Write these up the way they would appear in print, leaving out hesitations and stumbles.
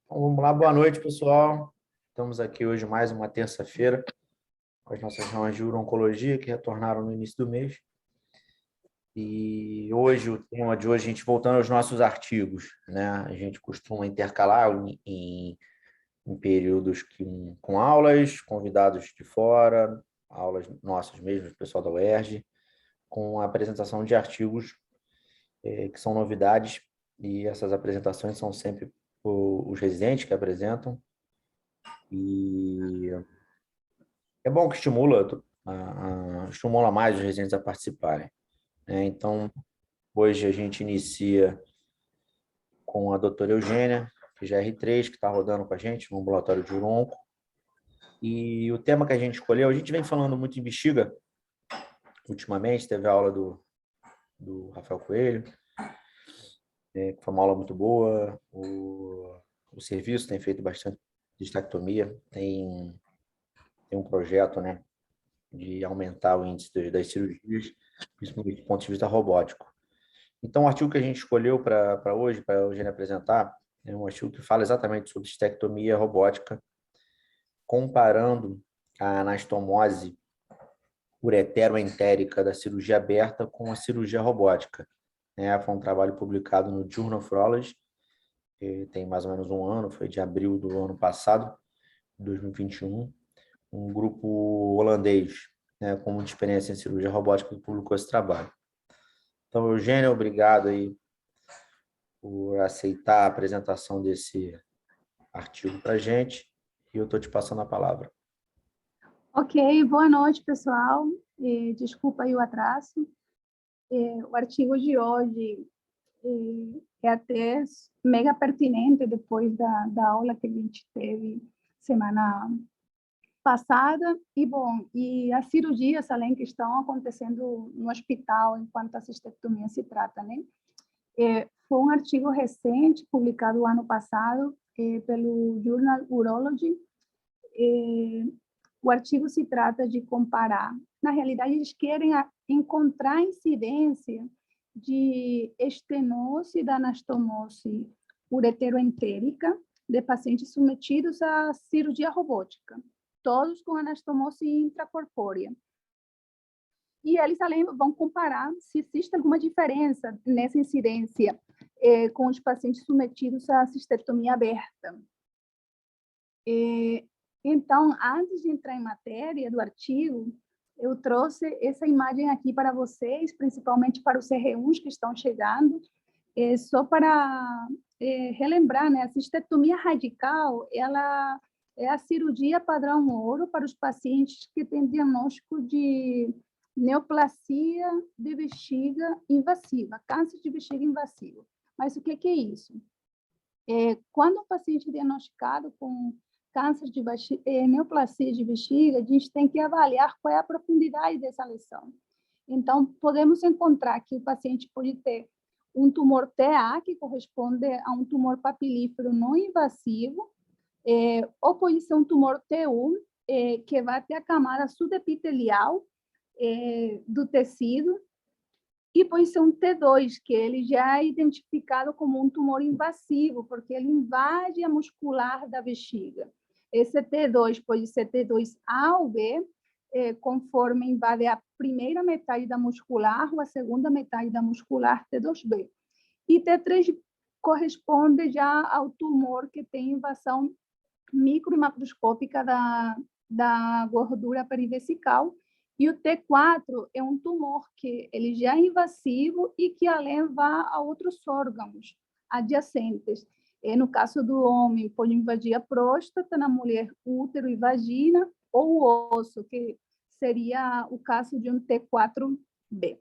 Então, vamos lá, boa noite, pessoal. Estamos aqui hoje mais uma terça-feira com as nossas reuniões de uro-oncologia que retornaram no início do mês. E hoje, o tema de hoje, a gente voltando aos nossos artigos, né? A gente costuma intercalar em períodos com aulas, convidados de fora, aulas nossas mesmo, do pessoal da UERJ, com a apresentação de artigos que são novidades, e essas apresentações são sempre os residentes que apresentam. E é bom que estimula mais os residentes a participarem, né? Então, hoje a gente inicia com a doutora Eugênia, que já é R3, que está rodando com a gente no ambulatório de Uronco. E o tema que a gente escolheu, a gente vem falando muito em bexiga, ultimamente, teve a aula do Rafael Coelho, que foi uma aula muito boa. O serviço tem feito bastante distectomia, tem um projeto, né, de aumentar o índice das cirurgias, principalmente do ponto de vista robótico. Então, o artigo que a gente escolheu para hoje, para a Eugênia apresentar, é um artigo que fala exatamente sobre estectomia robótica, comparando a anastomose ureteroentérica da cirurgia aberta com a cirurgia robótica. Foi um trabalho publicado no Journal of Urology, que tem mais ou menos um ano, foi de abril do ano passado, 2021. Um grupo holandês, com muita experiência em cirurgia robótica, que publicou esse trabalho. Então, Eugênia, obrigado aí por aceitar a apresentação desse artigo para a gente, e eu estou te passando a palavra. Ok, boa noite, pessoal. Desculpa aí o atraso. O artigo de hoje é até mega pertinente depois da aula que a gente teve semana passada. E as cirurgias, além que estão acontecendo no hospital enquanto a cistectomia se trata, né? Foi um artigo recente, publicado ano passado, pelo Journal Urology. O artigo se trata de comparar. Na realidade, eles querem encontrar incidência de estenose da anastomose ureteroentérica de pacientes submetidos à cirurgia robótica, todos com anastomose intracorpórea. E eles, além, vão comparar se existe alguma diferença nessa incidência com os pacientes submetidos à cistectomia aberta. Então, antes de entrar em matéria do artigo, eu trouxe essa imagem aqui para vocês, principalmente para os CR1s que estão chegando, só para relembrar, né? A cistectomia radical, ela é a cirurgia padrão ouro para os pacientes que têm diagnóstico de neoplasia de bexiga invasiva, câncer de bexiga invasivo. Mas o que é isso? Quando um paciente é diagnosticado com câncer de neoplasia de bexiga, a gente tem que avaliar qual é a profundidade dessa lesão. Então, podemos encontrar que o paciente pode ter um tumor TA, que corresponde a um tumor papilífero não invasivo, ou pode ser um tumor T1, que vai até a camada subepitelial do tecido, e pode ser um T2, que ele já é identificado como um tumor invasivo, porque ele invade a muscular da bexiga. Esse T2 pode ser T2A ou B, conforme invade a primeira metade da muscular ou a segunda metade da muscular, T2B. E T3 corresponde já ao tumor que tem invasão micro e macroscópica da gordura perivesical. E o T4 é um tumor que ele já é invasivo e que além vai a outros órgãos adjacentes. No caso do homem, pode invadir a próstata, na mulher, útero e vagina, ou o osso, que seria o caso de um T4B.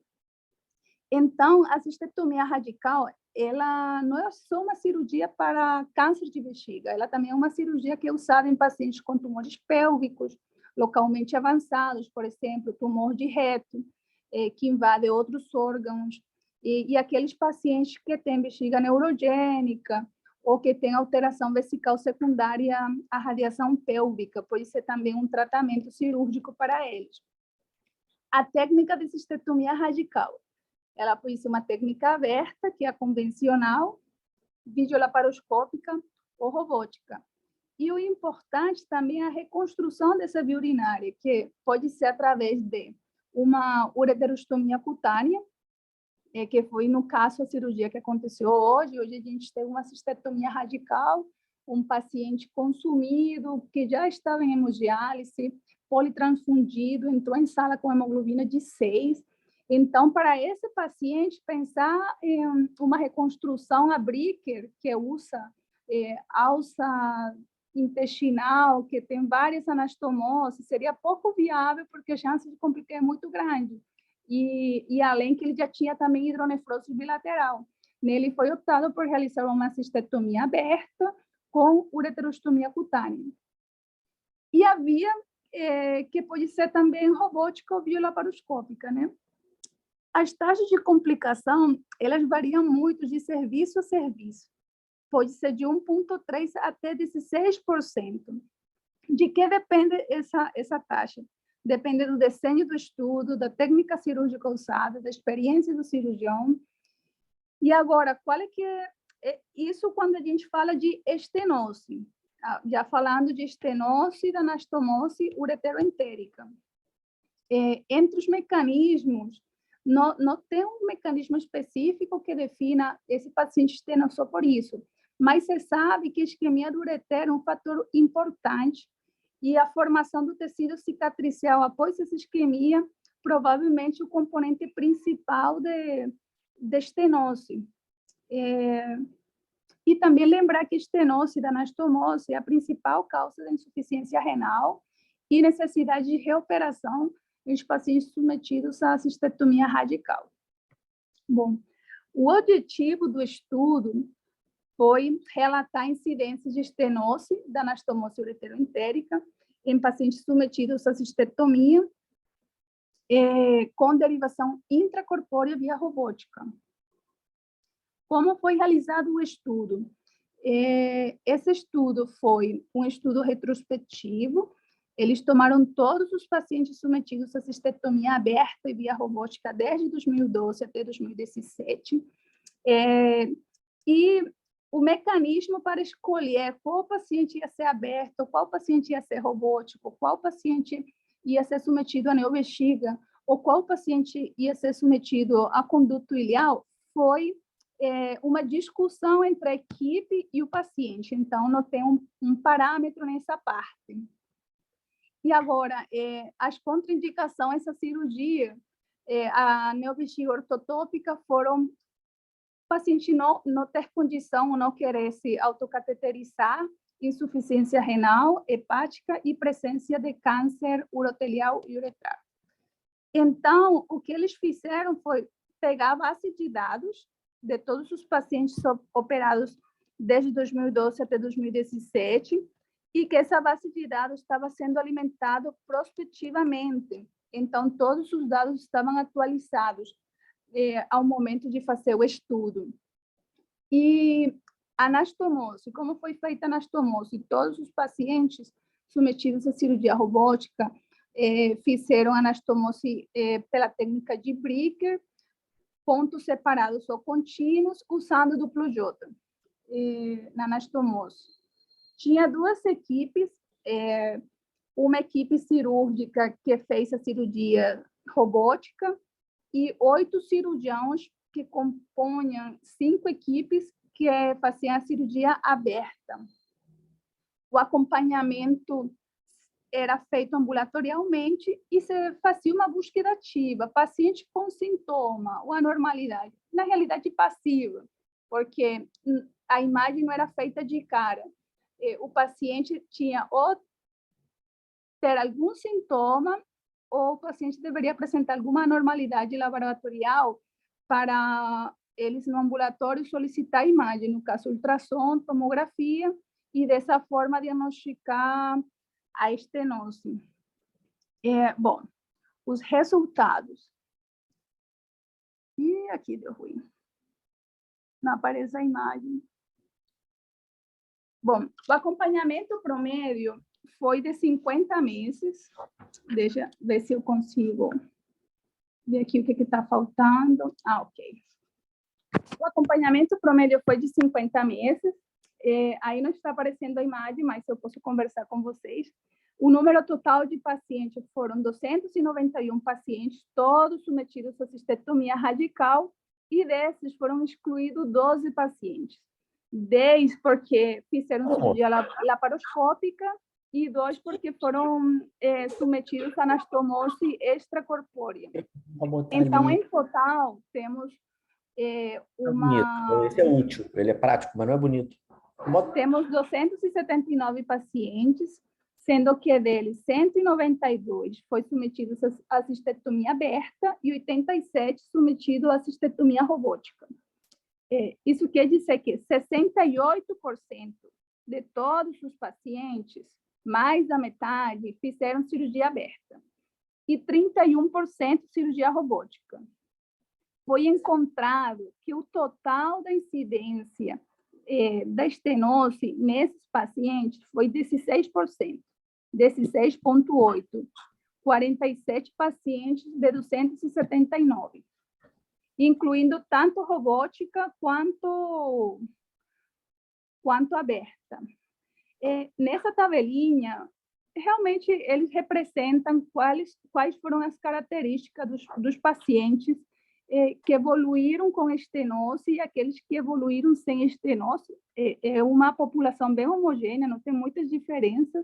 Então, a cistectomia radical, ela não é só uma cirurgia para câncer de bexiga, ela também é uma cirurgia que é usada em pacientes com tumores pélvicos, localmente avançados, por exemplo, tumor de reto, que invade outros órgãos, e aqueles pacientes que têm bexiga neurogênica, ou que têm alteração vesical secundária à radiação pélvica, pode ser também um tratamento cirúrgico para eles. A técnica de cistectomia radical, ela pode ser uma técnica aberta, que é a convencional, videolaparoscópica, ou robótica. E o importante também é a reconstrução dessa via urinária, que pode ser através de uma ureterostomia cutânea, que foi, no caso, a cirurgia que aconteceu hoje. Hoje a gente tem uma cistectomia radical, um paciente consumido, que já estava em hemodiálise, politransfundido, entrou em sala com hemoglobina de 6. Então, para esse paciente, pensar em uma reconstrução a Bricker, que usa alça intestinal, que tem várias anastomoses, seria pouco viável, porque a chance de complicar é muito grande. E além que ele já tinha também hidronefrose bilateral. Nele foi optado por realizar uma cistectomia aberta com ureterostomia cutânea. E a via, que pode ser também robótica ou biolaparoscópica, né? As taxas de complicação, elas variam muito de serviço a serviço. Pode ser de 1,3% até 16%. De que depende essa taxa? Depende do desenho do estudo, da técnica cirúrgica usada, da experiência do cirurgião. E agora, qual é que é isso quando a gente fala de estenose? Já falando de estenose da anastomose ureteroentérica. Entre os mecanismos, não tem um mecanismo específico que defina esse paciente estenosou por isso, mas você sabe que a isquemia do ureter é um fator importante e a formação do tecido cicatricial após essa isquemia, provavelmente o componente principal de estenose. E também lembrar que a estenose da anastomose é a principal causa da insuficiência renal e necessidade de reoperação em pacientes submetidos à cistectomia radical. Bom, o objetivo do estudo foi relatar incidências de estenose da anastomose ureteroentérica em pacientes submetidos à cistectomia com derivação intracorpórea via robótica. Como foi realizado o estudo? Esse estudo foi um estudo retrospectivo. Eles tomaram todos os pacientes submetidos à cistectomia aberta e via robótica desde 2012 até 2017. E o mecanismo para escolher qual paciente ia ser aberto, qual paciente ia ser robótico, qual paciente ia ser submetido a neobexiga, ou qual paciente ia ser submetido a conduto ileal, foi uma discussão entre a equipe e o paciente. Então, não tem um parâmetro nessa parte. E agora, as contraindicações a essa cirurgia, a neobexiga ortotópica foram paciente não ter condição ou não querer se autocateterizar, insuficiência renal, hepática e presença de câncer urotelial e uretral. Então, o que eles fizeram foi pegar a base de dados de todos os pacientes operados desde 2012 até 2017 e que essa base de dados estava sendo alimentada prospectivamente. Então, todos os dados estavam atualizados ao momento de fazer o estudo. E a anastomose, como foi feita a anastomose? Todos os pacientes submetidos à cirurgia robótica fizeram anastomose pela técnica de Bricker, pontos separados ou contínuos, usando duplo J na anastomose. Tinha duas equipes, uma equipe cirúrgica que fez a cirurgia robótica e 8 cirurgiões que compunham 5 equipes que faziam a cirurgia aberta. O acompanhamento era feito ambulatorialmente e se fazia uma busca ativa, paciente com sintoma ou anormalidade, na realidade passiva, porque a imagem não era feita de cara. O paciente tinha ou ter algum sintoma ou o paciente deveria apresentar alguma anormalidade laboratorial para eles no ambulatório solicitar a imagem, no caso ultrassom, tomografia, e dessa forma diagnosticar a estenose. Bom, os resultados. E aqui deu ruim. Não aparece a imagem. Bom, o acompanhamento promédio foi de 50 meses. Deixa eu ver se eu consigo ver aqui o que está faltando. Ok. O acompanhamento promédio foi de 50 meses. aí não está aparecendo a imagem, mas eu posso conversar com vocês. O número total de pacientes foram 291 pacientes, todos submetidos a cistectomia radical, e desses foram excluídos 12 pacientes. 10 porque fizeram cirurgia laparoscópica e 2 porque foram submetidos a anastomose extracorpórea. Então, em total, temos bonito. Esse é útil, ele é prático, mas não é bonito. Temos 279 pacientes, sendo que deles 192 foi submetidos à cistectomia aberta e 87 submetidos à cistectomia robótica. Isso quer dizer que 68% de todos os pacientes, mais da metade, fizeram cirurgia aberta e 31% cirurgia robótica. Foi encontrado que o total da incidência da estenose nesses pacientes foi 16%, 16,8%, 47 pacientes de 279, incluindo tanto robótica quanto aberta. Nessa tabelinha, realmente, eles representam quais foram as características dos pacientes que evoluíram com estenose e aqueles que evoluíram sem estenose. É uma população bem homogênea, não tem muitas diferenças.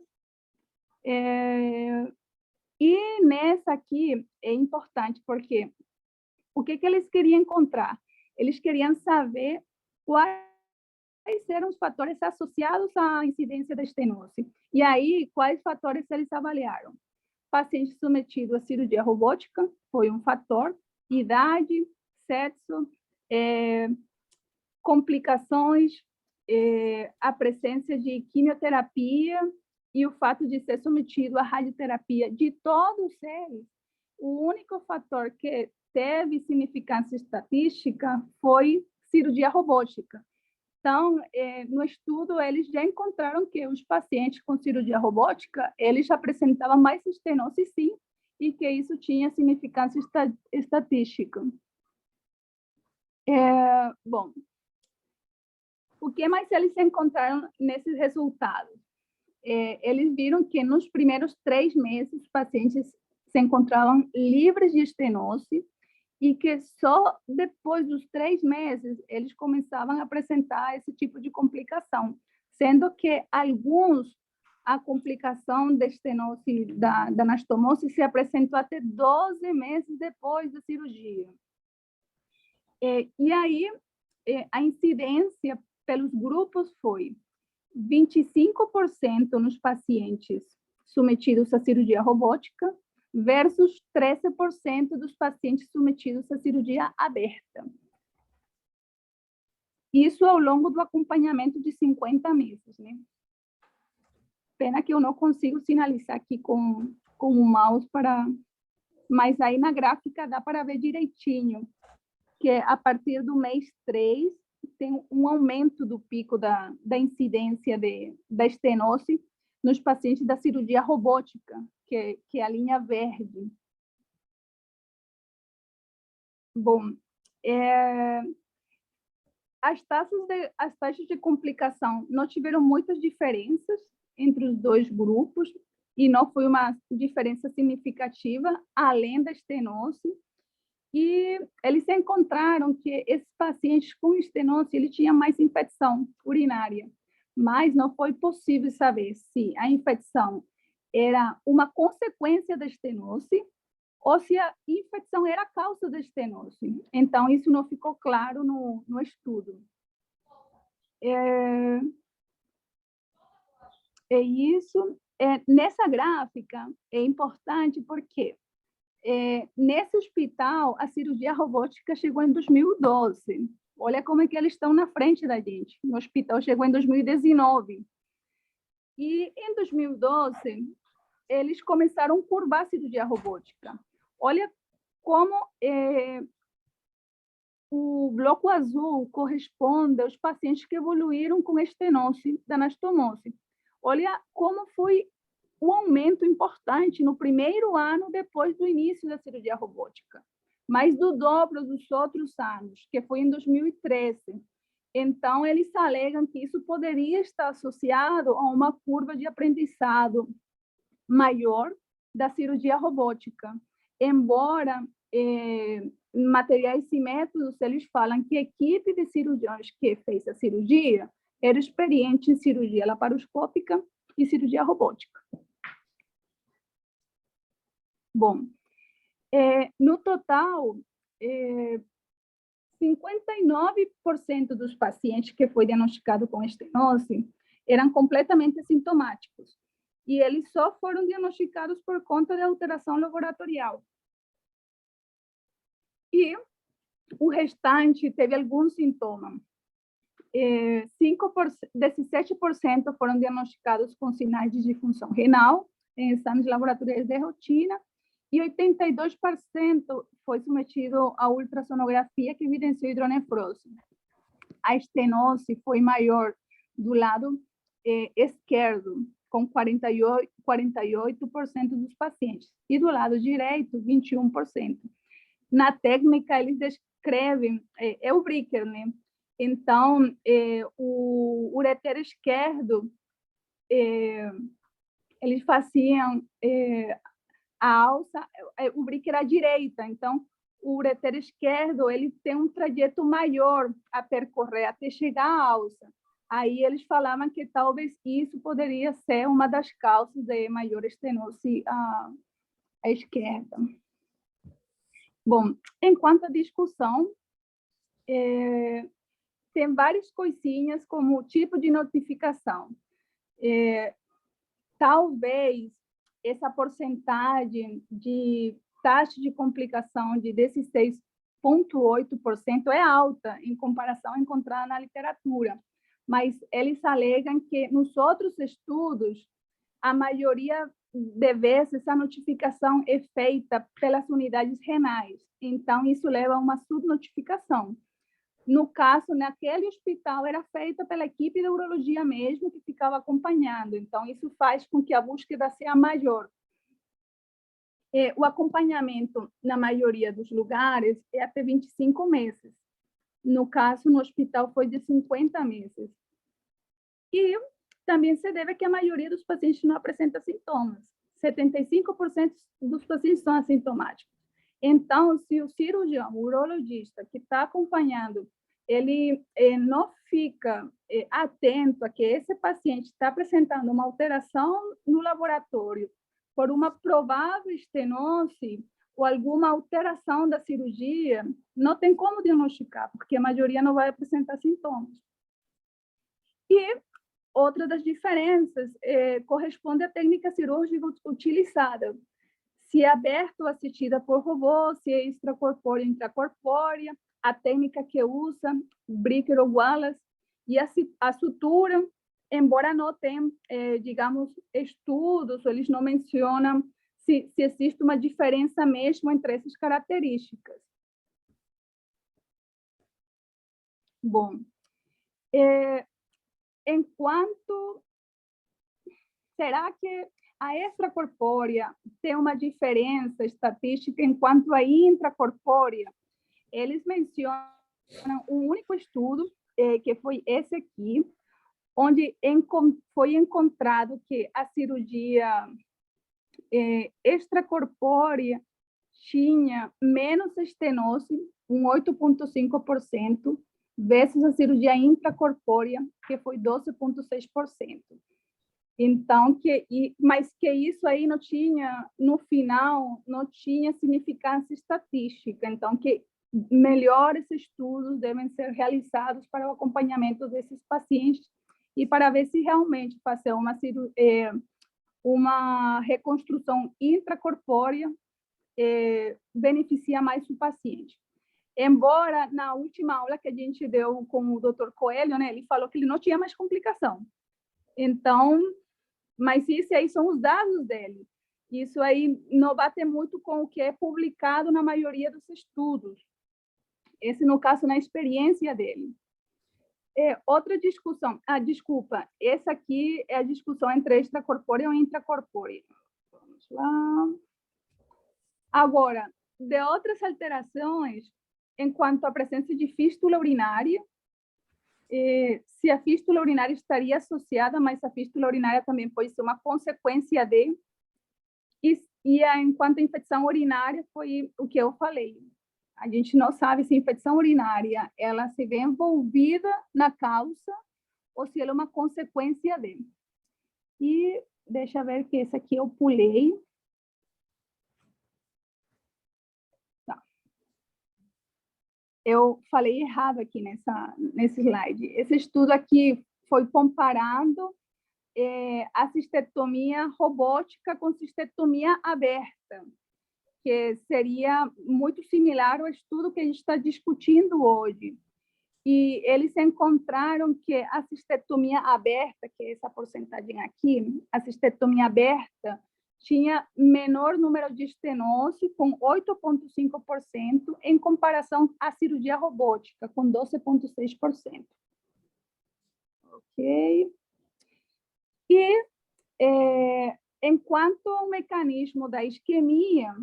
E nessa aqui é importante, porque o que eles queriam encontrar? Eles queriam saber quais eram os fatores associados à incidência da estenose. E aí, quais fatores eles avaliaram? Paciente submetido à cirurgia robótica foi um fator, idade, sexo, complicações, a presença de quimioterapia e o fato de ser submetido à radioterapia. De todos eles, o único fator que teve significância estatística foi cirurgia robótica. Então, no estudo, eles já encontraram que os pacientes com cirurgia robótica, eles apresentavam mais estenose, sim, e que isso tinha significância estatística. Bom, o que mais eles encontraram nesses resultados? Eles viram que nos primeiros 3 meses, os pacientes se encontravam livres de estenose e que só depois dos 3 meses eles começavam a apresentar esse tipo de complicação, sendo que alguns, a complicação da estenose, da anastomose, se apresentou até 12 meses depois da cirurgia. E aí, a incidência pelos grupos foi 25% nos pacientes submetidos à cirurgia robótica versus 13% dos pacientes submetidos à cirurgia aberta. Isso ao longo do acompanhamento de 50 meses, né? Pena que eu não consigo sinalizar aqui com o mouse, mas aí na gráfica dá para ver direitinho que a partir do mês 3 tem um aumento do pico da incidência da estenose nos pacientes da cirurgia robótica, que é a linha verde. Bom, as taxas de complicação não tiveram muitas diferenças entre os dois grupos e não foi uma diferença significativa, além da estenose. E eles encontraram que esses pacientes com estenose, ele tinha mais infecção urinária, mas não foi possível saber se a infecção era uma consequência da estenose ou se a infecção era a causa da estenose. Então, isso não ficou claro no estudo. Isso. Nessa gráfica é importante porque nesse hospital a cirurgia robótica chegou em 2012. Olha como é que eles estão na frente da gente. No hospital chegou em 2019. E em 2012, eles começaram a curvar a cirurgia robótica. Olha como o bloco azul corresponde aos pacientes que evoluíram com estenose da anastomose. Olha como foi um aumento importante no primeiro ano depois do início da cirurgia robótica, mais do dobro dos outros anos, que foi em 2013. Então, eles alegam que isso poderia estar associado a uma curva de aprendizado maior da cirurgia robótica. Embora materiais e métodos, eles falam que a equipe de cirurgiões que fez a cirurgia era experiente em cirurgia laparoscópica e cirurgia robótica. Bom, no total, 59% dos pacientes que foi diagnosticado com estenose eram completamente assintomáticos. E eles só foram diagnosticados por conta de alteração laboratorial. E o restante teve algum sintoma. 17% foram diagnosticados com sinais de disfunção renal em exames laboratoriais de rotina e 82% foi submetido a ultrassonografia que evidenciou hidronefrose. A estenose foi maior do lado esquerdo, com 48% dos pacientes, e do lado direito, 21%. Na técnica, eles descrevem, é o Bricker, né? Então, o ureter esquerdo, eles faziam a alça, o Bricker à direita. Então, o ureter esquerdo, ele tem um trajeto maior a percorrer até chegar à alça. Aí eles falavam que talvez isso poderia ser uma das causas de maior estenose à esquerda. Bom, enquanto a discussão, tem várias coisinhas como o tipo de notificação. Talvez essa porcentagem de taxa de complicação de 16,8% é alta em comparação encontrada na literatura, mas eles alegam que nos outros estudos, a maioria de vezes essa notificação é feita pelas unidades renais, então isso leva a uma subnotificação. No caso, naquele hospital, era feita pela equipe de urologia mesmo, que ficava acompanhando. Então, isso faz com que a búsqueda seja maior. O acompanhamento, na maioria dos lugares, é até 25 meses. No caso, no hospital, foi de 50 meses. E também se deve que a maioria dos pacientes não apresenta sintomas. 75% dos pacientes são assintomáticos. Então, se o cirurgião, o urologista que está acompanhando, ele não fica atento a que esse paciente está apresentando uma alteração no laboratório por uma provável estenose ou alguma alteração da cirurgia, não tem como diagnosticar, porque a maioria não vai apresentar sintomas. E outra das diferenças corresponde à técnica cirúrgica utilizada. Se é aberto, assistida por robô, se é extracorpórea, intracorpórea, a técnica que usa, Bricker ou Wallace, e a sutura, embora não tenha, digamos, estudos, eles não mencionam se existe uma diferença mesmo entre essas características. Bom, enquanto... Será que a extracorpórea tem uma diferença estatística enquanto a intracorpórea? Eles mencionam um único estudo, que foi esse aqui, onde foi encontrado que a cirurgia extracorpórea tinha menos estenose, 8,5%, versus a cirurgia intracorpórea, que foi 12,6%. Então, mas que isso aí não tinha, no final, não tinha significância estatística. Então, que melhores estudos devem ser realizados para o acompanhamento desses pacientes e para ver se realmente fazer uma reconstrução intracorpórea beneficia mais o paciente. Embora, na última aula que a gente deu com o Dr. Coelho, né, ele falou que ele não tinha mais complicação. Então, mas isso aí são os dados dele. Isso aí não bate muito com o que é publicado na maioria dos estudos. Esse, no caso, na experiência dele. Outra discussão. Desculpa. Essa aqui é a discussão entre extracorpórea e intracorpórea. Vamos lá. Agora, de outras alterações, enquanto à presença de fístula urinária, se a fístula urinária estaria associada, mas a fístula urinária também pode ser uma consequência de, enquanto a infecção urinária foi o que eu falei. A gente não sabe se a infecção urinária ela se vê envolvida na causa ou se ela é uma consequência de. E deixa eu ver que esse aqui eu pulei. Tá. Eu falei errado aqui nesse slide. Esse estudo aqui foi comparando a cistectomia robótica com cistectomia aberta, que seria muito similar ao estudo que a gente está discutindo hoje. E eles encontraram que a cistectomia aberta, que é essa porcentagem aqui, a cistectomia aberta tinha menor número de estenose, com 8,5%, em comparação à cirurgia robótica, com 12,6%. Ok? E, enquanto ao mecanismo da isquemia,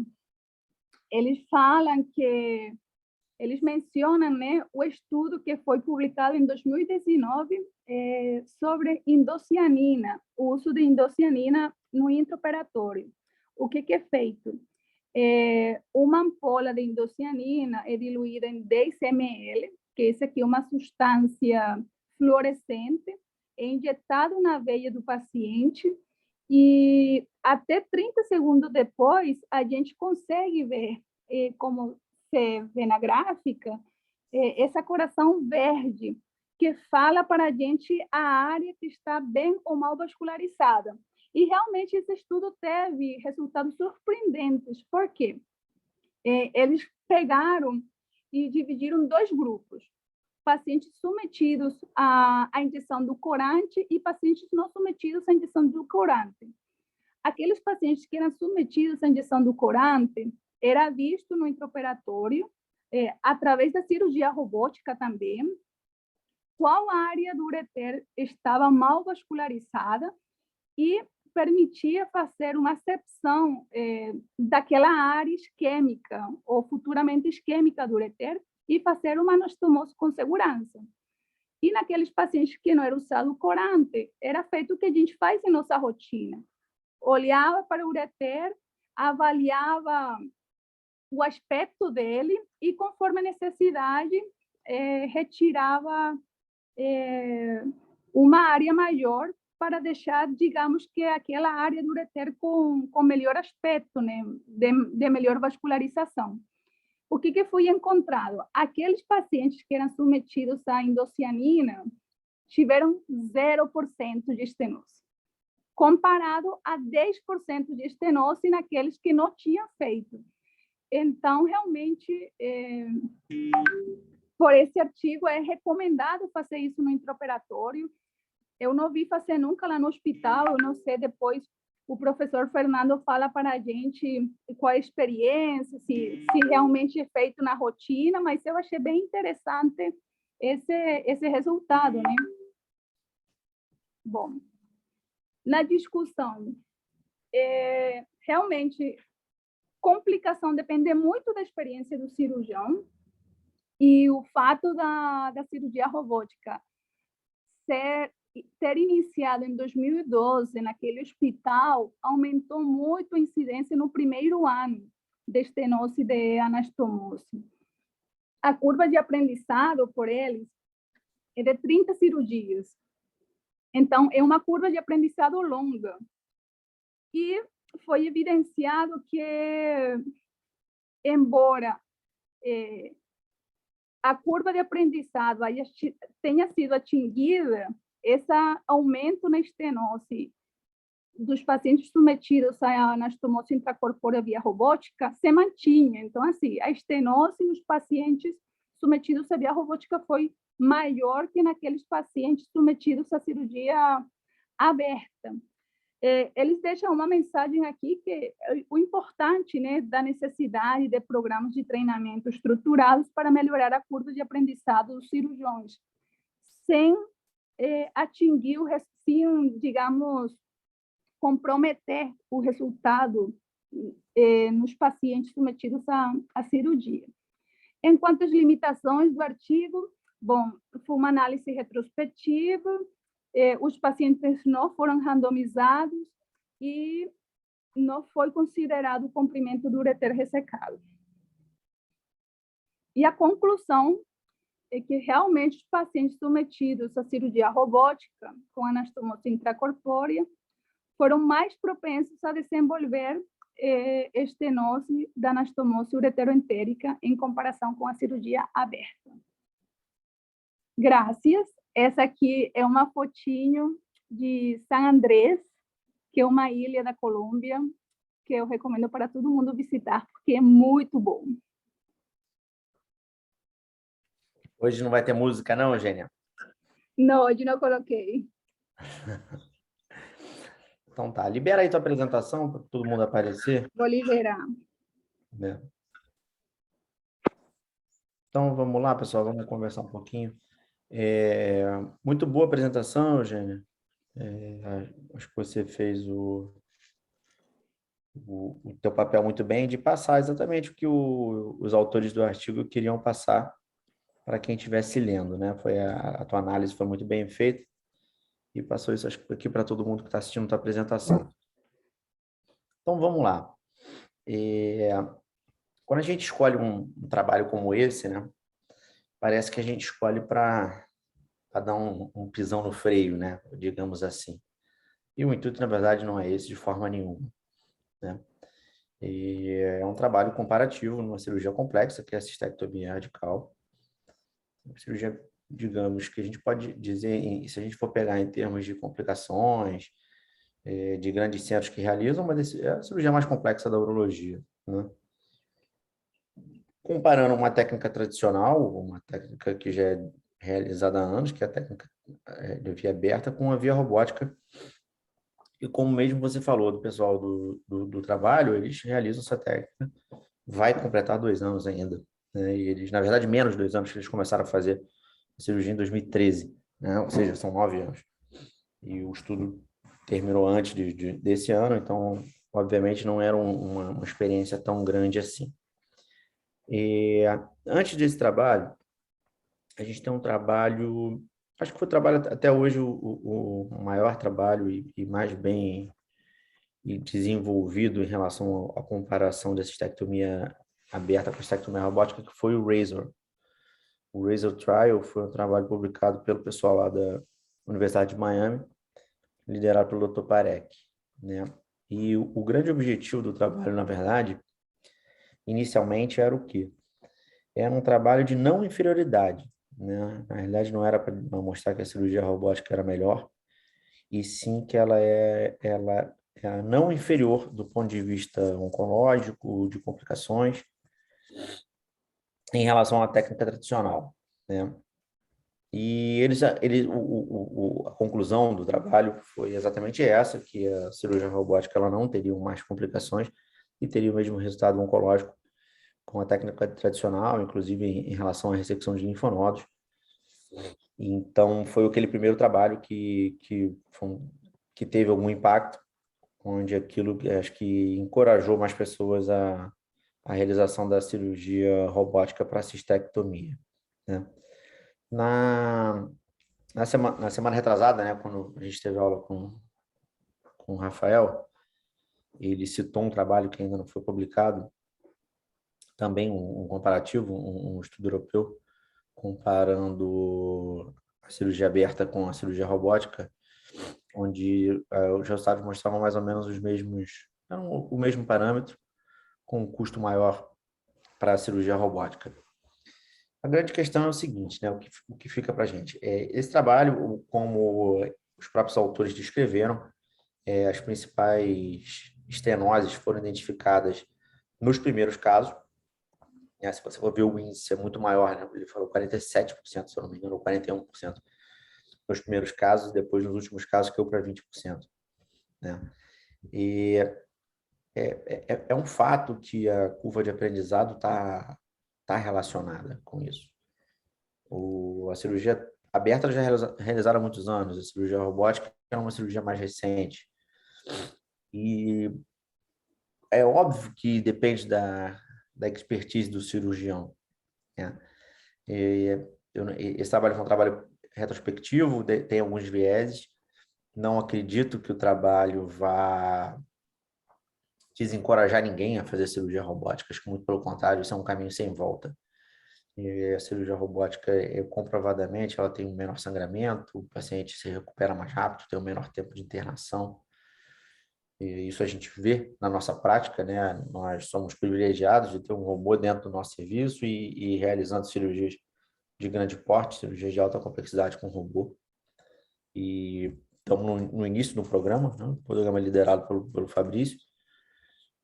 eles falam que, eles mencionam, né, o estudo que foi publicado em 2019 sobre indocianina, o uso de indocianina no intraoperatório. O que é feito? Uma ampola de indocianina é diluída em 10 ml, que essa aqui é uma substância fluorescente, é injetado na veia do paciente e até 30 segundos depois a gente consegue ver, como você vê na gráfica, essa coloração verde, que fala para a gente a área que está bem ou mal vascularizada. E realmente esse estudo teve resultados surpreendentes. Por quê? Eles pegaram e dividiram dois grupos. Pacientes submetidos à injeção do corante e pacientes não submetidos à injeção do corante. Aqueles pacientes que eram submetidos à injeção do corante era visto no intraoperatório, através da cirurgia robótica também, qual área do ureter estava mal vascularizada e permitia fazer uma acepção daquela área isquêmica ou futuramente isquêmica do ureter e fazer uma anastomose com segurança. E naqueles pacientes que não era usado o corante, era feito o que a gente faz em nossa rotina. Olhava para o ureter, avaliava o aspecto dele e, conforme a necessidade, retirava uma área maior para deixar, digamos, que aquela área do ureter com melhor aspecto, né, de melhor vascularização. O que foi encontrado? Aqueles pacientes que eram submetidos à indocianina tiveram 0% de estenose, comparado a 10% de estenose naqueles que não tinham feito. Então, realmente, por esse artigo, é recomendado fazer isso no intraoperatório. Eu não vi fazer nunca lá no hospital, eu não sei, depois o professor Fernando fala para a gente qual a experiência, se realmente é feito na rotina, mas eu achei bem interessante esse resultado, né? Bom, na discussão, realmente, complicação depende muito da experiência do cirurgião e o fato da cirurgia robótica ter iniciado em 2012 naquele hospital aumentou muito a incidência no primeiro ano de estenose de anastomose. A curva de aprendizado por eles é de 30 cirurgias. Então, é uma curva de aprendizado longa. E foi evidenciado que, embora a curva de aprendizado tenha sido atingida, esse aumento na estenose dos pacientes submetidos à anastomose intracorpórea via robótica se mantinha. Então, assim, a estenose nos pacientes submetidos à via robótica foi maior que naqueles pacientes submetidos à cirurgia aberta. Eles deixam uma mensagem aqui que o importante, né, da necessidade de programas de treinamento estruturados para melhorar a curva de aprendizado dos cirurgiões, sem atingir digamos, comprometer o resultado nos pacientes submetidos à cirurgia. Enquanto às limitações do artigo, Bom, foi uma análise retrospectiva, os pacientes não foram randomizados e não foi considerado o comprimento do ureter ressecado. E a conclusão é que realmente os pacientes submetidos à cirurgia robótica com anastomose intracorpórea foram mais propensos a desenvolver estenose da anastomose ureteroentérica em comparação com a cirurgia aberta. Graças. Essa aqui é uma fotinho de San Andrés, que é uma ilha da Colômbia, que eu recomendo para todo mundo visitar, porque é muito bom. Hoje não vai ter música, não, Eugênia? Não, hoje não coloquei. Então tá, libera aí tua apresentação para todo mundo aparecer. Vou liberar. Né? Então vamos lá, pessoal, vamos conversar um pouquinho. Muito boa apresentação, Eugênia. Acho que você fez o teu papel muito bem de passar exatamente o que os autores do artigo queriam passar para quem estivesse lendo, né? A tua análise foi muito bem feita e passou isso aqui para todo mundo que está assistindo a tua apresentação. Então vamos lá. Quando a gente escolhe um trabalho como esse, né? Parece que a gente escolhe para dar um pisão no freio, né? Digamos assim. E o intuito, na verdade, não é esse de forma nenhuma, né? E é um trabalho comparativo numa cirurgia complexa, que é a cistectomia radical. Uma cirurgia, digamos, que a gente pode dizer, se a gente for pegar em termos de complicações, de grandes centros que realizam, mas é a cirurgia mais complexa da urologia, né? Comparando uma técnica tradicional, uma técnica que já é realizada há anos, que é a técnica de via aberta, com a via robótica. E como mesmo você falou do pessoal do trabalho, eles realizam essa técnica, vai completar 2 anos ainda, né? E eles, na verdade, menos de 2 anos, que eles começaram a fazer a cirurgia em 2013, né? Ou seja, são 9 anos. E o estudo terminou antes desse ano, então, obviamente, não era uma experiência tão grande assim. E antes desse trabalho, a gente tem um trabalho, acho que foi o trabalho até hoje o maior trabalho e mais bem desenvolvido em relação à comparação da cistectomia aberta com a cistectomia robótica, que foi o Razor. O Razor Trial foi um trabalho publicado pelo pessoal lá da Universidade de Miami, liderado pelo Dr. Parekh, né? E o grande objetivo do trabalho, na verdade, inicialmente era o quê? Era um trabalho de não inferioridade, né? Na realidade, não era para mostrar que a cirurgia robótica era melhor, e sim que ela é não inferior do ponto de vista oncológico, de complicações, em relação à técnica tradicional, né? E a conclusão do trabalho foi exatamente essa, que a cirurgia robótica ela não teria mais complicações e teria o mesmo resultado oncológico com a técnica tradicional, inclusive em relação à ressecção de linfonodos. Então, foi aquele primeiro trabalho que teve algum impacto, onde aquilo acho que encorajou mais pessoas a realização da cirurgia robótica para cistectomia, né? Na semana retrasada, né, quando a gente teve aula com o Rafael, ele citou um trabalho que ainda não foi publicado, também um comparativo, um estudo europeu, comparando a cirurgia aberta com a cirurgia robótica, onde os resultados mostravam mais ou menos o mesmo parâmetro, com um custo maior para a cirurgia robótica. A grande questão é o seguinte, né? O que fica para a gente? Esse trabalho, como os próprios autores descreveram, as principais estenoses foram identificadas nos primeiros casos. Né? Se você for ver o índice, é muito maior, né? Ele falou 47%, se eu não me engano, ou 41% nos primeiros casos, depois nos últimos casos caiu para 20%. Né? E é um fato que a curva de aprendizado está relacionada com isso. A cirurgia aberta já é realizada há muitos anos, a cirurgia robótica é uma cirurgia mais recente. E é óbvio que depende da expertise do cirurgião, né? esse trabalho foi um trabalho retrospectivo, tem alguns vieses. Não acredito que o trabalho vá desencorajar ninguém a fazer cirurgia robótica. Acho que, muito pelo contrário, isso é um caminho sem volta. E a cirurgia robótica, comprovadamente, ela tem um menor sangramento, o paciente se recupera mais rápido, tem um menor tempo de internação. E isso a gente vê na nossa prática, né? Nós somos privilegiados de ter um robô dentro do nosso serviço e realizando cirurgias de grande porte, cirurgias de alta complexidade com robô. E estamos no início do programa, né? O programa é liderado pelo Fabrício.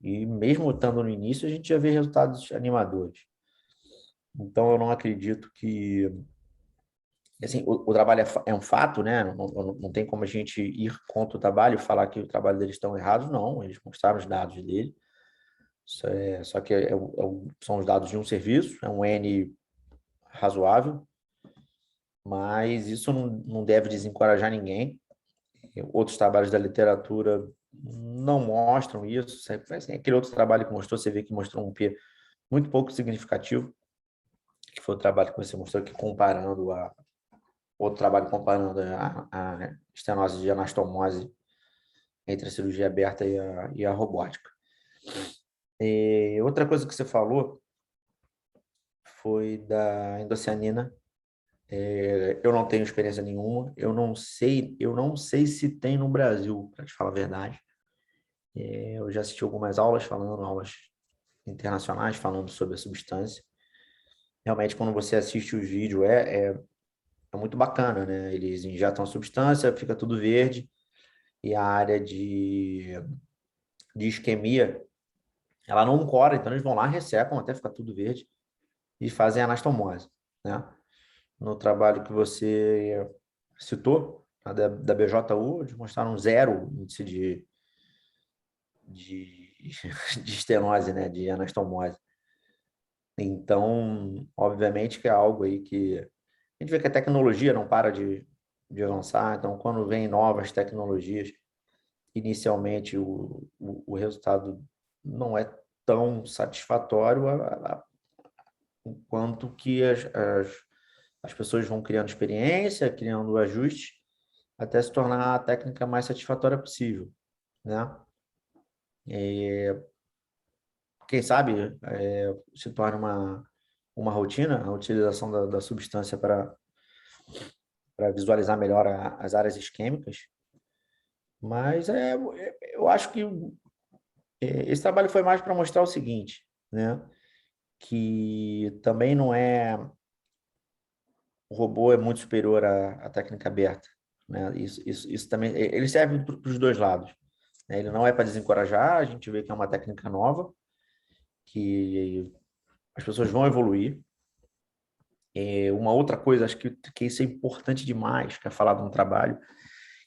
E mesmo estando no início, a gente já vê resultados animadores. Então, eu não acredito que... Assim, o trabalho é um fato, né? Não tem como a gente ir contra o trabalho e falar que o trabalho deles estão errados, não. Eles mostraram os dados dele. Só que são os dados de um serviço, é um N razoável, mas isso não deve desencorajar ninguém. Outros trabalhos da literatura não mostram isso. Assim, aquele outro trabalho que mostrou, você vê que mostrou um P muito pouco significativo, que foi o trabalho que você mostrou aqui comparando outro trabalho comparando a estenose de anastomose entre a cirurgia aberta e a robótica. E outra coisa que você falou foi da endocianina. Eu não tenho experiência nenhuma, eu não sei se tem no Brasil, para te falar a verdade. Eu já assisti algumas aulas internacionais falando sobre a substância. Realmente, quando você assiste os vídeos, é muito bacana, né? Eles injetam a substância, fica tudo verde, e a área de isquemia, ela não cora, então eles vão lá, ressecam até ficar tudo verde e fazem anastomose, né? No trabalho que você citou, da BJU, eles mostraram 0 índice de, de estenose, né? De anastomose. Então, obviamente que é algo aí que... A gente vê que a tecnologia não para de avançar, então quando vem novas tecnologias, inicialmente o resultado não é tão satisfatório quanto que as pessoas vão criando experiência, criando ajustes, até se tornar a técnica mais satisfatória possível, né? Quem sabe se torna uma rotina a utilização da substância para visualizar melhor as áreas isquêmicas, mas eu acho que esse trabalho foi mais para mostrar o seguinte, né? Que também não é... O robô é muito superior à técnica aberta, né? Isso também... Ele serve para os dois lados, né? Ele não é para desencorajar, a gente vê que é uma técnica nova, que as pessoas vão evoluir. Uma outra coisa, acho que isso é importante demais, que é falar de um trabalho,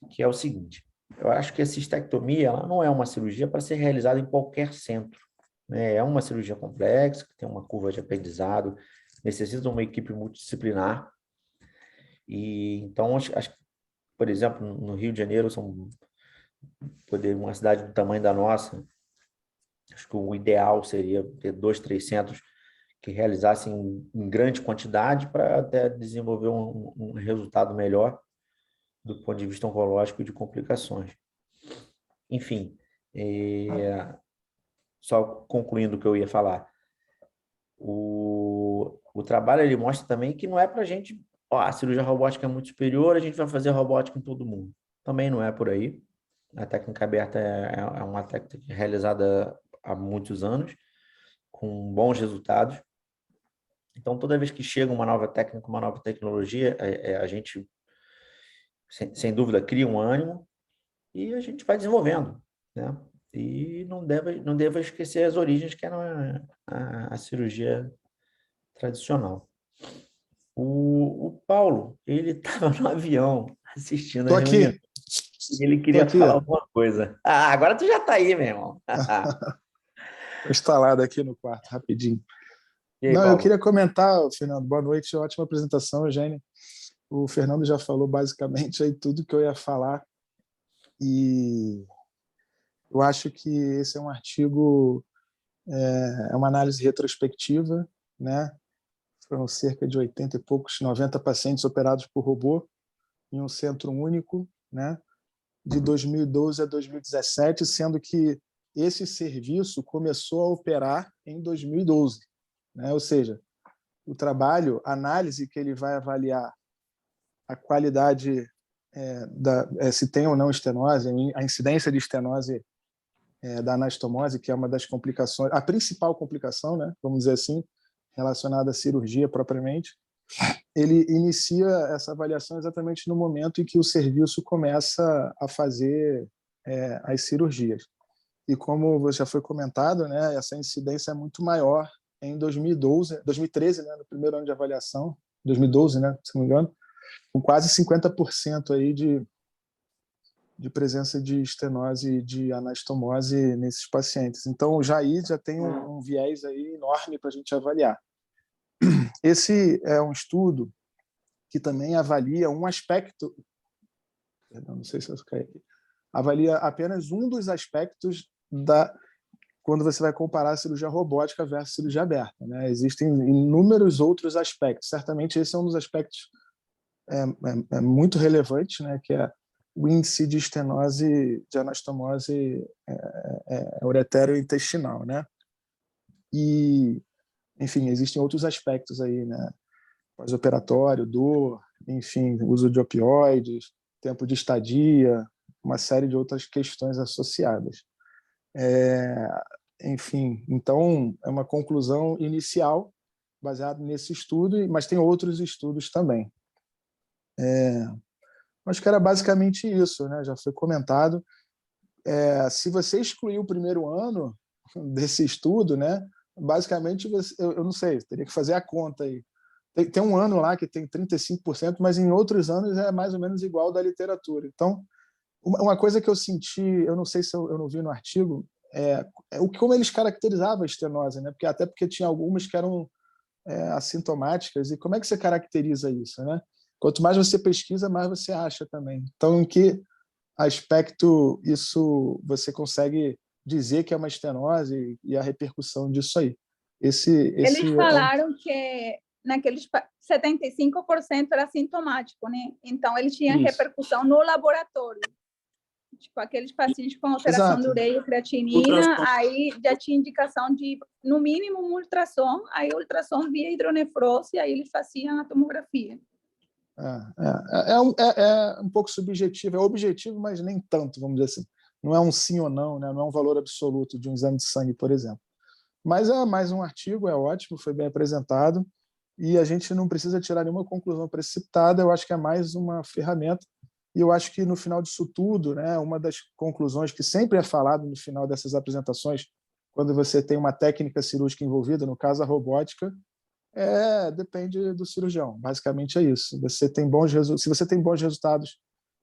que é o seguinte: eu acho que a cistectomia ela não é uma cirurgia para ser realizada em qualquer centro, né? É uma cirurgia complexa, que tem uma curva de aprendizado, necessita de uma equipe multidisciplinar. E então, por exemplo, no Rio de Janeiro, uma cidade do tamanho da nossa, acho que o ideal seria ter 2, 3 centros que realizassem em grande quantidade para até desenvolver um resultado melhor do ponto de vista oncológico e de complicações. Enfim, só concluindo o que eu ia falar, o trabalho ele mostra também que não é para a gente, a cirurgia robótica é muito superior, a gente vai fazer robótica em todo mundo. Também não é por aí. A técnica aberta é uma técnica realizada há muitos anos, com bons resultados. Então, toda vez que chega uma nova técnica, uma nova tecnologia, a gente, sem dúvida, cria um ânimo e a gente vai desenvolvendo, né? E não deve esquecer as origens, que eram a cirurgia tradicional. O Paulo, ele estava no avião assistindo a Tô reunião aqui, e ele tô queria aqui. falar alguma coisa. Agora tu já está aí, meu irmão. Tô instalado aqui no quarto, rapidinho. E aí, Não, eu Paulo? queria comentar, Fernando, boa noite, ótima apresentação, Eugênio. O Fernando já falou basicamente aí tudo que eu ia falar e eu acho que esse é um artigo, é uma análise retrospectiva, né? foram cerca de 80 e poucos, 90 pacientes operados por robô em um centro único, né, de 2012 a 2017, sendo que esse serviço começou a operar em 2012, né? Ou seja, o trabalho, a análise que ele vai avaliar a qualidade se tem ou não estenose, a incidência de estenose da anastomose, que é uma das complicações, a principal complicação, né, vamos dizer assim, relacionada à cirurgia propriamente, ele inicia essa avaliação exatamente no momento em que o serviço começa a fazer as cirurgias. E como já foi comentado, né, essa incidência é muito maior em 2013, né, no primeiro ano de avaliação, 2012, né, se não me engano, com quase 50% aí de presença de estenose e de anastomose nesses pacientes. Então, já tem um viés aí enorme para a gente avaliar. Esse é um estudo que também avalia um aspecto, não sei se eu caí aqui, avalia apenas um dos aspectos quando você vai comparar a cirurgia robótica versus cirurgia aberta, né? Existem inúmeros outros aspectos. Certamente esse é um dos aspectos muito relevantes, né? Que é o índice de estenose, de anastomose ureterointestinal, né? E, enfim, existem outros aspectos aí, né? Pós-operatório, dor, enfim, uso de opioides, tempo de estadia, uma série de outras questões associadas. Enfim, então é uma conclusão inicial baseada nesse estudo, mas tem outros estudos também. Acho que era basicamente isso, né? Já foi comentado. Se você excluir o primeiro ano desse estudo, né? Basicamente, eu não sei, teria que fazer a conta aí. Tem um ano lá que tem 35%, mas em outros anos é mais ou menos igual da literatura. Então, uma coisa que eu senti, eu não sei se eu não vi no artigo, como eles caracterizavam a estenose, né? Até porque tinha algumas que eram assintomáticas, e como é que você caracteriza isso, né? Quanto mais você pesquisa, mais você acha também. Então, em que aspecto isso você consegue dizer que é uma estenose e a repercussão disso aí? Eles falaram que naqueles 75% era sintomático, né? Então, ele tinha repercussão no laboratório. Tipo, aqueles pacientes com alteração de ureia e creatinina, aí já tinha indicação de, no mínimo, um ultrassom, aí o ultrassom via hidronefrose, aí eles faziam a tomografia. É um pouco subjetivo, é objetivo, mas nem tanto, vamos dizer assim. Não é um sim ou não, né? Não é um valor absoluto de um exame de sangue, por exemplo. Mas é mais um artigo, é ótimo, foi bem apresentado, e a gente não precisa tirar nenhuma conclusão precipitada, eu acho que é mais uma ferramenta, e eu acho que no final disso tudo, né, uma das conclusões que sempre é falado no final dessas apresentações, quando você tem uma técnica cirúrgica envolvida, no caso a robótica, depende do cirurgião, basicamente é isso. Se você tem bons resultados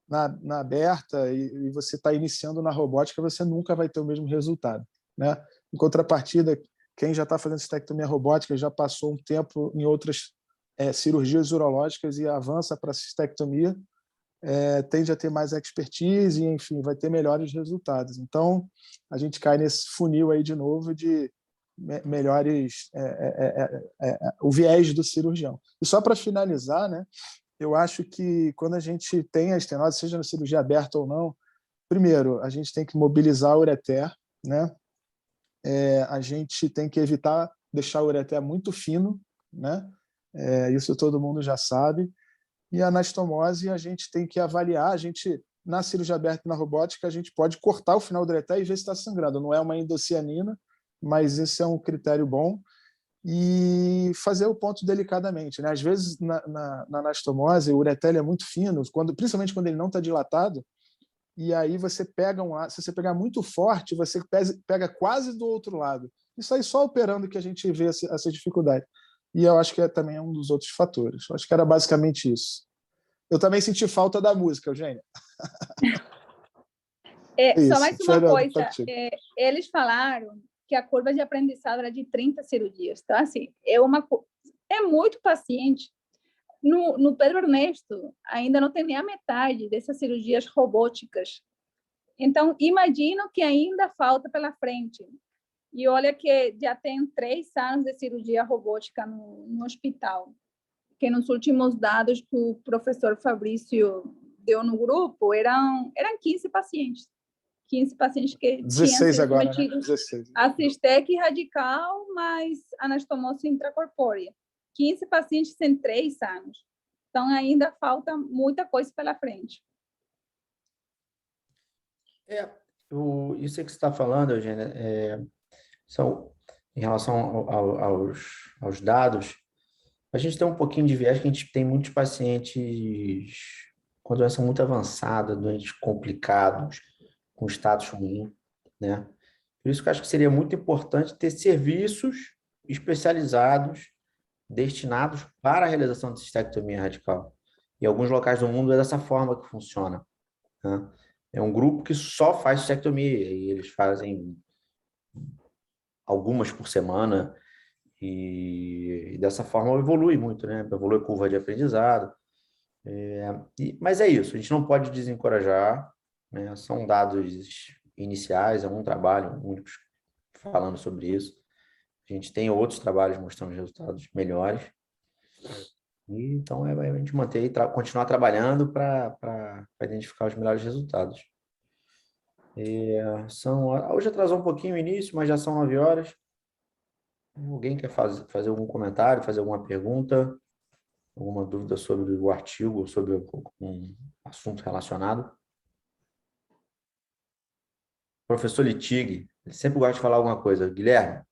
na aberta e você está iniciando na robótica, você nunca vai ter o mesmo resultado, né? Em contrapartida, quem já está fazendo cistectomia robótica já passou um tempo em outras cirurgias urológicas e avança para a cistectomia, tende a ter mais expertise e, enfim, vai ter melhores resultados. Então, a gente cai nesse funil aí de novo de melhores o viés do cirurgião. E só para finalizar, né, eu acho que quando a gente tem a estenose, seja na cirurgia aberta ou não, primeiro, a gente tem que mobilizar o ureter, né? A gente tem que evitar deixar o ureter muito fino, né? Isso todo mundo já sabe. E a anastomose a gente tem que avaliar, na cirurgia aberta e na robótica, a gente pode cortar o final do ureter e ver se está sangrando. Não é uma endocianina, mas esse é um critério bom. E fazer o ponto delicadamente, né? Às vezes, na anastomose, o ureter é muito fino, principalmente quando ele não está dilatado, e aí você pega se você pegar muito forte, você pega quase do outro lado. Isso aí só operando que a gente vê essa dificuldade. E eu acho que também é um dos outros fatores. Eu acho que era basicamente isso. Eu também senti falta da música, Eugênia. Só mais uma coisa. Eles falaram que a curva de aprendizado era de 30 cirurgias. Então, assim, é muito paciente. No Pedro Ernesto, ainda não tem nem a metade dessas cirurgias robóticas. Então, imagino que ainda falta pela frente. E olha que já tem 3 anos de cirurgia robótica no hospital, que nos últimos dados que o professor Fabrício deu no grupo, eram 15 pacientes. 15 pacientes que 16 tinham sido agora, né? submetidos 16. a cistec radical, mais anastomose intracorpórea. 15 pacientes em 3 anos. Então, ainda falta muita coisa pela frente. Isso que você está falando, Eugênia, em relação aos dados, a gente tem um pouquinho de viés, que a gente tem muitos pacientes com doença muito avançada, doentes complicados, com status ruim, né? Por isso que eu acho que seria muito importante ter serviços especializados, destinados para a realização de cistectomia radical. Em alguns locais do mundo é dessa forma que funciona, né? É um grupo que só faz cistectomia, e eles fazem algumas por semana, e dessa forma evolui muito, né? Evolui a curva de aprendizado. Mas é isso, a gente não pode desencorajar, né? São dados iniciais, é um trabalho único falando sobre isso. A gente tem outros trabalhos mostrando resultados melhores. E, então, a gente manter e continuar trabalhando para identificar os melhores resultados. Hoje atrasou um pouquinho o início, mas já são 9 horas. Alguém quer fazer algum comentário, fazer alguma pergunta, alguma dúvida sobre o artigo ou sobre um assunto relacionado? Professor Litig, ele sempre gosta de falar alguma coisa. Guilherme?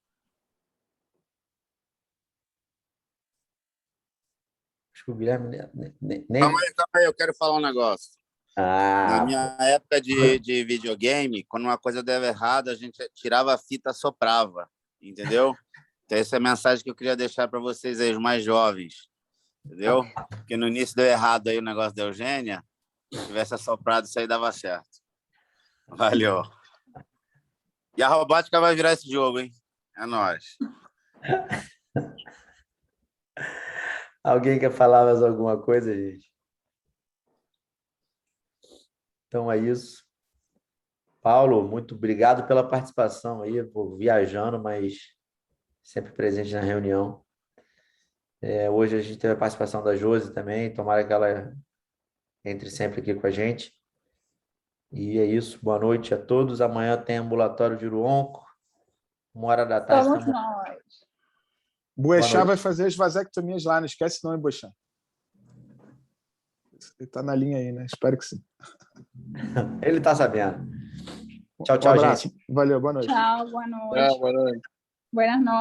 Acho que o Guilherme nem... Calma aí, eu quero falar um negócio. Na minha época de videogame, quando uma coisa dava errado, a gente tirava a fita e soprava, entendeu? Então, essa é a mensagem que eu queria deixar para vocês aí, os mais jovens, entendeu? Porque no início deu errado aí o negócio da Eugênia, se tivesse assoprado, isso aí dava certo. Valeu. E a robótica vai virar esse jogo, hein? É nóis. Alguém quer falar mais alguma coisa, gente? Então é isso. Paulo, muito obrigado pela participação aí. Vou viajando, mas sempre presente na reunião. Hoje a gente teve a participação da Josi também. Tomara que ela entre sempre aqui com a gente. E é isso. Boa noite a todos. Amanhã tem ambulatório de Uruonco. 1h da tarde. Somos nós. Boechat vai fazer as vasectomias lá, não esquece não, hein, Boechat? Ele está na linha aí, né? Espero que sim. Ele está sabendo. Tchau, Um abraço. gente. Valeu, boa noite. Tchau, boa noite. Boa noite. Buenas noches.